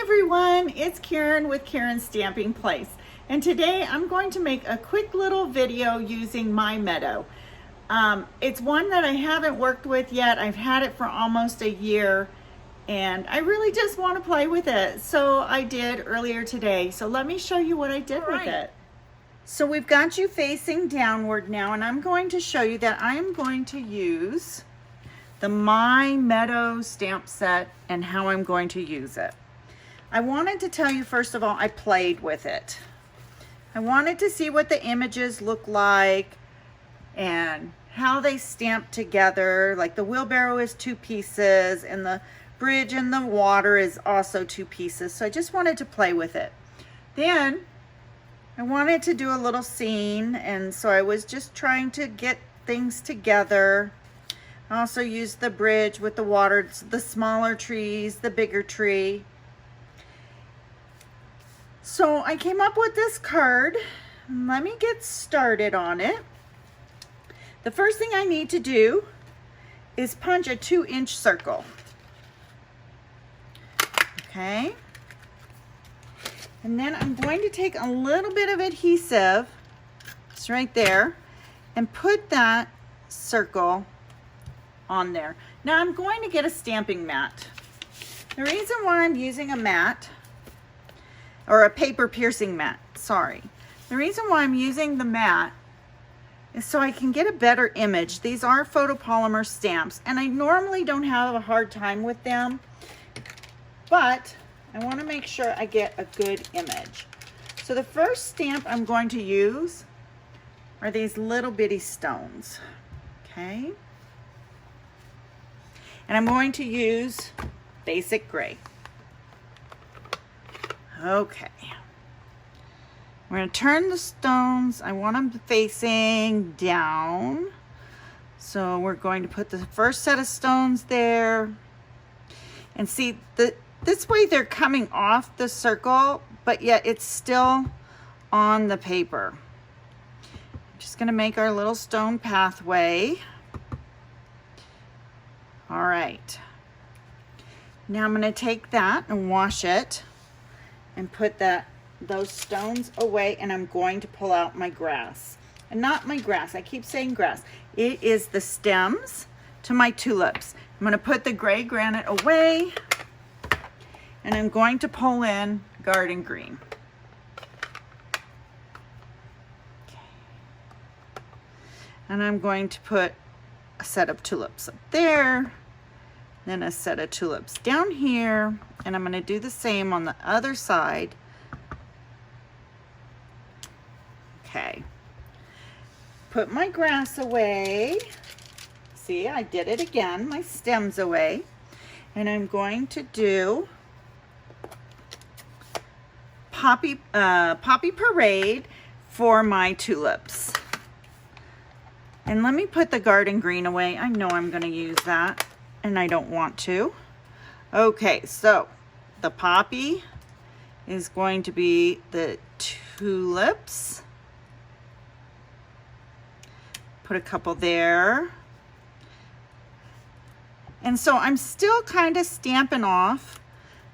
everyone, it's Karen with Karen's Stamping Place, and today I'm going to make a quick little video using my Meadow. It's one that I haven't worked with yet. I've had it for almost a year and I really just want to play with it, so I did earlier today. So let me show you what I did with it. So we've got you facing downward now, and I'm going to show you that I am going to use the My Meadow stamp set and how I'm going to use it. I wanted to tell you, first of all, I played with it. I wanted to see what the images look like and how they stamp together. Like the wheelbarrow is 2 pieces and the bridge and the water is also 2 pieces. So I just wanted to play with it. Then I wanted to do a little scene, and so I was just trying to get things together. I also used the bridge with the water, the smaller trees, the bigger tree. So I came up with this card. Let me get started on it. The first thing I need to do is punch a 2-inch circle. Okay. And then I'm going to take a little bit of adhesive, it's right there, and put that circle on there. Now I'm going to get a stamping mat. The reason why I'm using a mat, or a paper piercing mat, sorry. The reason why I'm using the mat is so I can get a better image. These are photopolymer stamps, and I normally don't have a hard time with them, but I want to make sure I get a good image. So the first stamp I'm going to use are these little bitty stones, okay? And I'm going to use basic gray. Okay. We're going to turn the stones. I want them facing down. So we're going to put the first set of stones there. And see, this way they're coming off the circle, but yet it's still on the paper. I'm just going to make our little stone pathway. All right. Now I'm going to take that and wash it and put those stones away, and I'm going to pull out my grass. And not my grass, I keep saying grass. It is the stems to my tulips. I'm going to put the gray granite away, and I'm going to pull in garden green. Okay. And I'm going to put a set of tulips up there, then a set of tulips down here, and I'm going to do the same on the other side. Okay. Put my grass away. See, I did it again, my stems away. And I'm going to do Poppy Parade for my tulips. And let me put the garden green away. I know I'm going to use that, and I don't want to. Okay, so the poppy is going to be the tulips. Put a couple there. And so I'm still kind of stamping off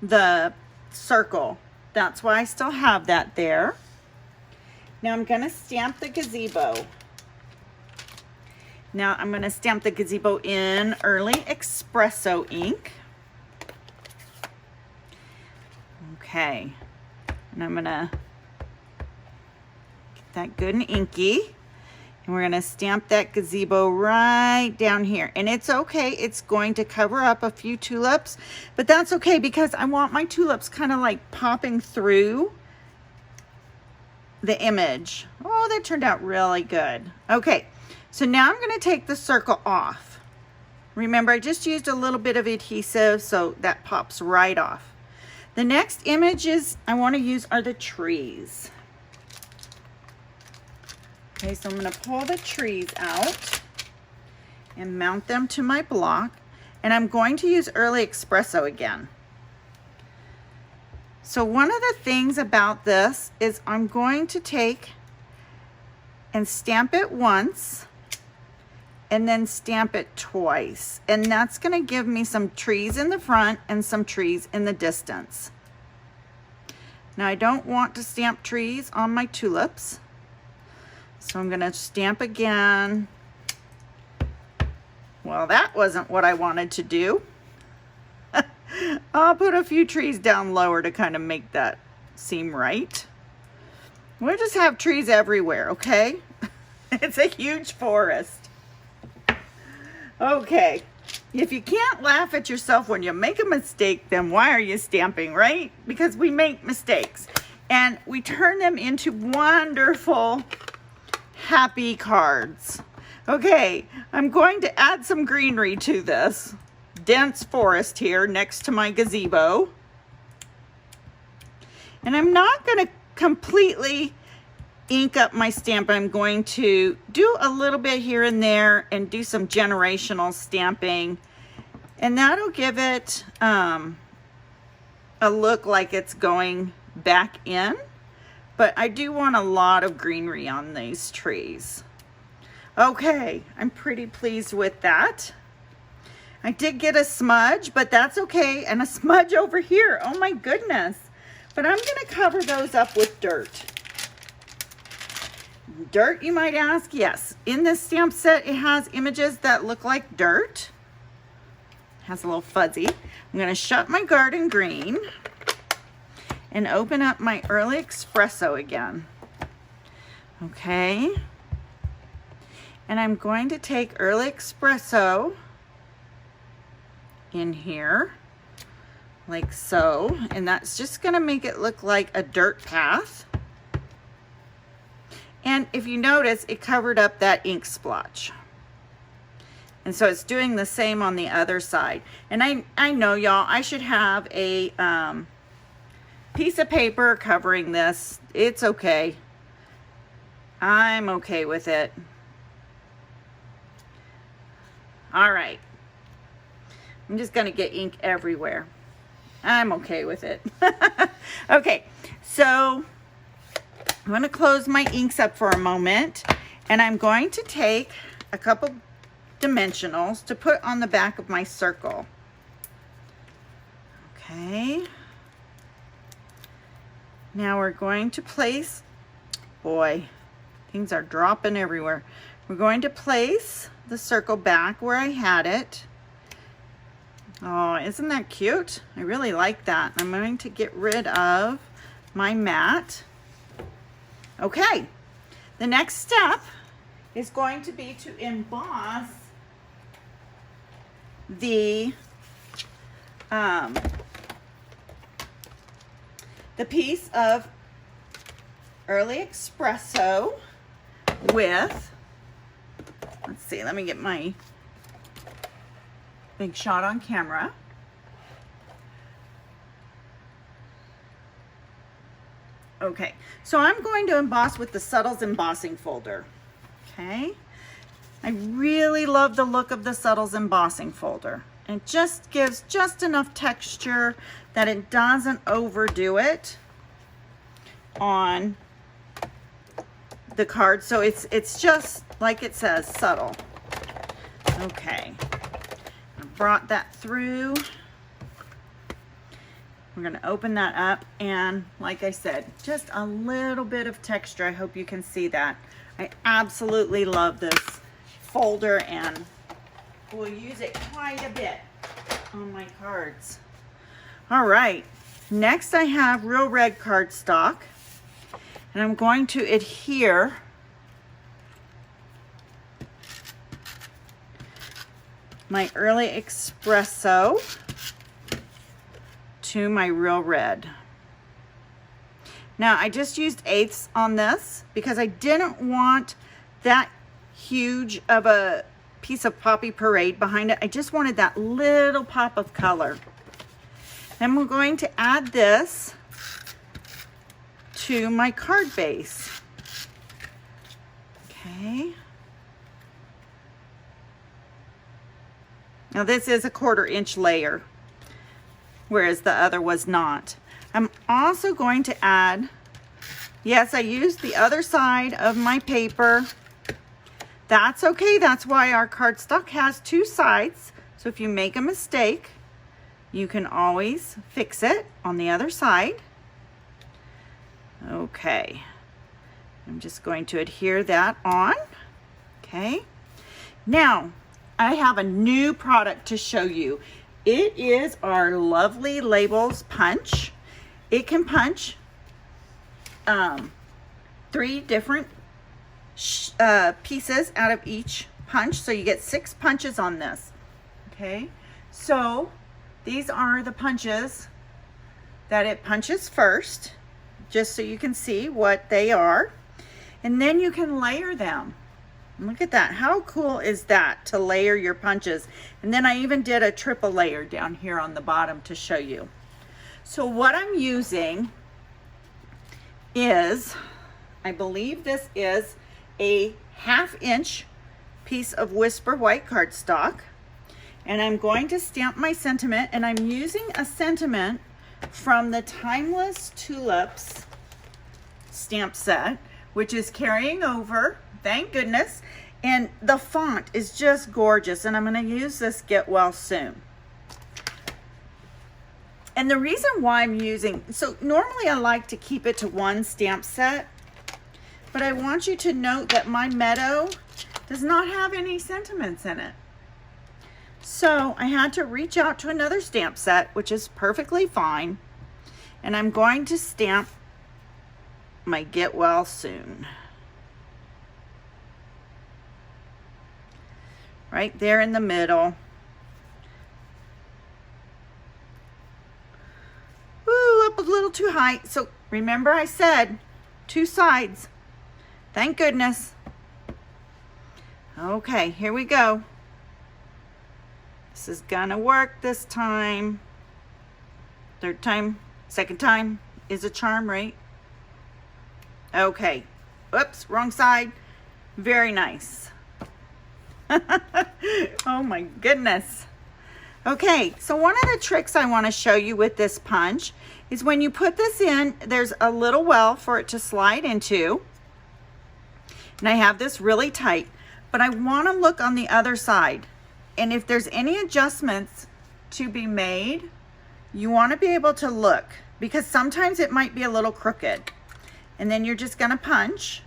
the circle. That's why I still have that there. Now I'm going to stamp the gazebo. Now I'm going to stamp the gazebo in Early Espresso ink. Okay. And I'm going to get that good and inky. And we're going to stamp that gazebo right down here. And it's okay. It's going to cover up a few tulips. But that's okay because I want my tulips kind of like popping through the image. Oh, that turned out really good. Okay. So now I'm going to take the circle off. Remember, I just used a little bit of adhesive, so that pops right off. The next images I want to use are the trees. Okay, so I'm going to pull the trees out and mount them to my block. And I'm going to use Early Espresso again. So one of the things about this is I'm going to take and stamp it once and then stamp it twice. And that's going to give me some trees in the front and some trees in the distance. Now I don't want to stamp trees on my tulips, so I'm gonna stamp again. Well, that wasn't what I wanted to do. I'll put a few trees down lower to kind of make that seem right. We'll just have trees everywhere, okay? It's a huge forest. Okay, if you can't laugh at yourself when you make a mistake, then why are you stamping, right? Because we make mistakes and we turn them into wonderful, happy cards. Okay, I'm going to add some greenery to this dense forest here next to my gazebo. And I'm not going to completely ink up my stamp. I'm going to do a little bit here and there and do some generational stamping. And that'll give it a look like it's going back in. But I do want a lot of greenery on these trees. Okay, I'm pretty pleased with that. I did get a smudge, but that's okay. And a smudge over here. Oh my goodness. But I'm going to cover those up with dirt. Dirt, you might ask? Yes. In this stamp set, it has images that look like dirt. It has a little fuzzy. I'm going to shut my garden green and open up my Early Espresso again. Okay. And I'm going to take Early Espresso in here like so, and that's just going to make it look like a dirt path. And if you notice, it covered up that ink splotch, and so it's doing the same on the other side. And I know, y'all, I should have a piece of paper covering this. It's okay. I'm okay with it. All right. I'm just going to get ink everywhere. I'm okay with it. Okay, so I'm going to close my inks up for a moment, and I'm going to take a couple dimensionals to put on the back of my circle. Okay. Now we're going to place, boy, things are dropping everywhere. We're going to place the circle back where I had it. Oh, isn't that cute? I really like that. I'm going to get rid of my mat. Okay, the next step is going to be to emboss the piece of Early Espresso with, let's see, let me get my big shot on camera. Okay, so I'm going to emboss with the Subtles embossing folder. Okay, I really love the look of the Subtles embossing folder. It just gives just enough texture that it doesn't overdo it on the card. So it's just like it says, subtle. Okay, I brought that through. We're going to open that up, and like I said, just a little bit of texture. I hope you can see that. I absolutely love this folder, and we'll use it quite a bit on my cards. All right, next I have Real Red cardstock, and I'm going to adhere my Early Espresso to my Real Red. Now I just used 1/8 on this because I didn't want that huge of a piece of Poppy Parade behind it. I just wanted that little pop of color. Then we're going to add this to my card base. Okay. Now this is a 1/4 inch layer, whereas the other was not. I'm also going to add, yes, I used the other side of my paper. That's okay. That's why our cardstock has 2 sides. So if you make a mistake, you can always fix it on the other side. Okay, I'm just going to adhere that on. Okay, now I have a new product to show you. It is our lovely Labels punch. It can punch 3 different pieces out of each punch, so you get 6 punches on this. Okay, so these are the punches that it punches first, just so you can see what they are, and then you can layer them. Look at that. How cool is that, to layer your punches? And then I even did a triple layer down here on the bottom to show you. So what I'm using is, I believe this is a 1/2 inch piece of Whisper white cardstock, and I'm going to stamp my sentiment, and I'm using a sentiment from the Timeless Tulips stamp set, which is carrying over, thank goodness, and the font is just gorgeous, and I'm going to use this Get Well Soon. And the reason why I'm using, so normally I like to keep it to 1 stamp set, but I want you to note that my Meadow does not have any sentiments in it. So I had to reach out to another stamp set, which is perfectly fine, and I'm going to stamp my Get Well Soon. Right there in the middle. Ooh, up a little too high. So remember I said 2 sides. Thank goodness. Okay, here we go. This is gonna work this time. 3rd time, 2nd time is a charm, right? Okay. Oops, wrong side. Very nice. Oh my goodness. Okay, so one of the tricks I want to show you with this punch is when you put this in, there's a little well for it to slide into. And I have this really tight, but I want to look on the other side. And if there's any adjustments to be made, you want to be able to look, because sometimes it might be a little crooked. And then you're just going to punch,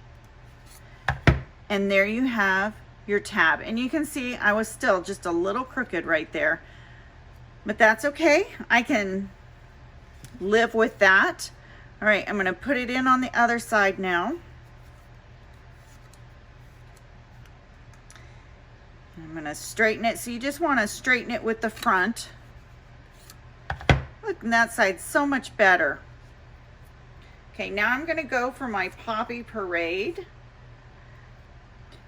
and there you have your tab. And you can see I was still just a little crooked right there, but that's okay. I can live with that. All right, I'm going to put it in on the other side now. I'm going to straighten it. So you just want to straighten it with the front. Look, and that side's so much better. Okay, now I'm going to go for my Poppy Parade.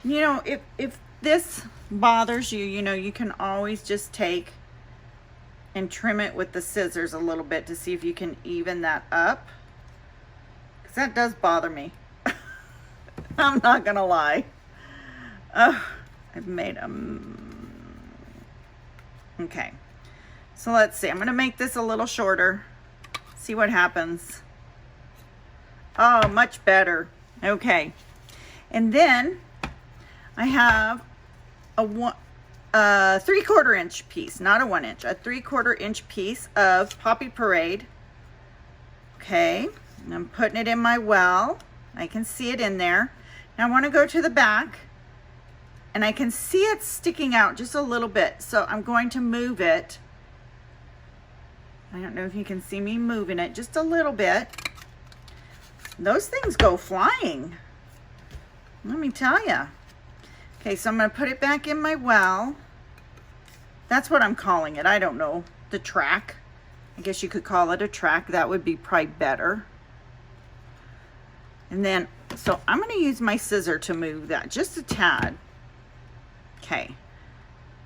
You know, if this bothers you, you know, you can always just take and trim it with the scissors a little bit to see if you can even that up. Because that does bother me. I'm not going to lie. I've made a... Okay. So let's see. I'm going to make this a little shorter. See what happens. Oh, much better. Okay. And then I have a 3/4 inch piece, not a 1 inch, a 3/4 inch piece of Poppy Parade. Okay, and I'm putting it in my well. I can see it in there. Now I want to go to the back, and I can see it sticking out just a little bit, so I'm going to move it. I don't know if you can see me moving it just a little bit. Those things go flying, let me tell you. Okay, so I'm going to put it back in my well. That's what I'm calling it. I don't know. The track. I guess you could call it a track. That would be probably better. And then, so I'm going to use my scissor to move that just a tad. Okay.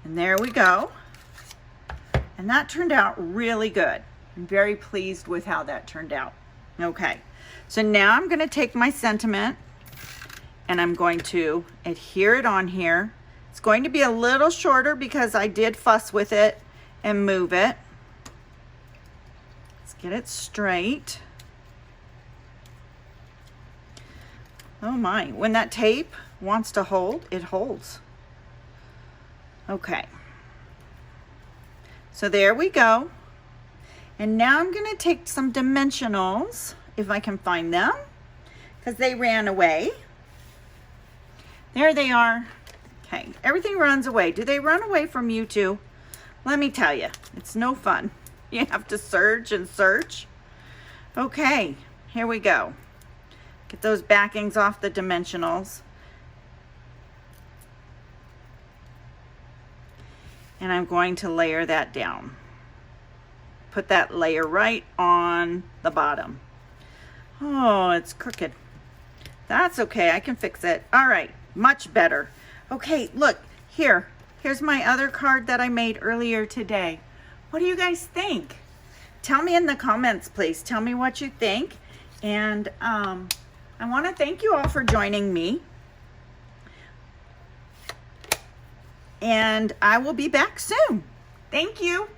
And there we go. And that turned out really good. I'm very pleased with how that turned out. Okay. So now I'm going to take my sentiment, and I'm going to adhere it on here. It's going to be a little shorter because I did fuss with it and move it. Let's get it straight. Oh my, when that tape wants to hold, it holds. Okay. So there we go. And now I'm going to take some dimensionals if I can find them, because they ran away. There they are. Okay, everything runs away. Do they run away from you too? Let me tell you, it's no fun. You have to search and search. Okay, here we go. Get those backings off the dimensionals. And I'm going to layer that down. Put that layer right on the bottom. Oh, it's crooked. That's okay, I can fix it. All right, much better. Okay, look, here's my other card that I made earlier today. What do you guys think? Tell me in the comments, please. Tell me what you think. And I want to thank you all for joining me. And I will be back soon. Thank you.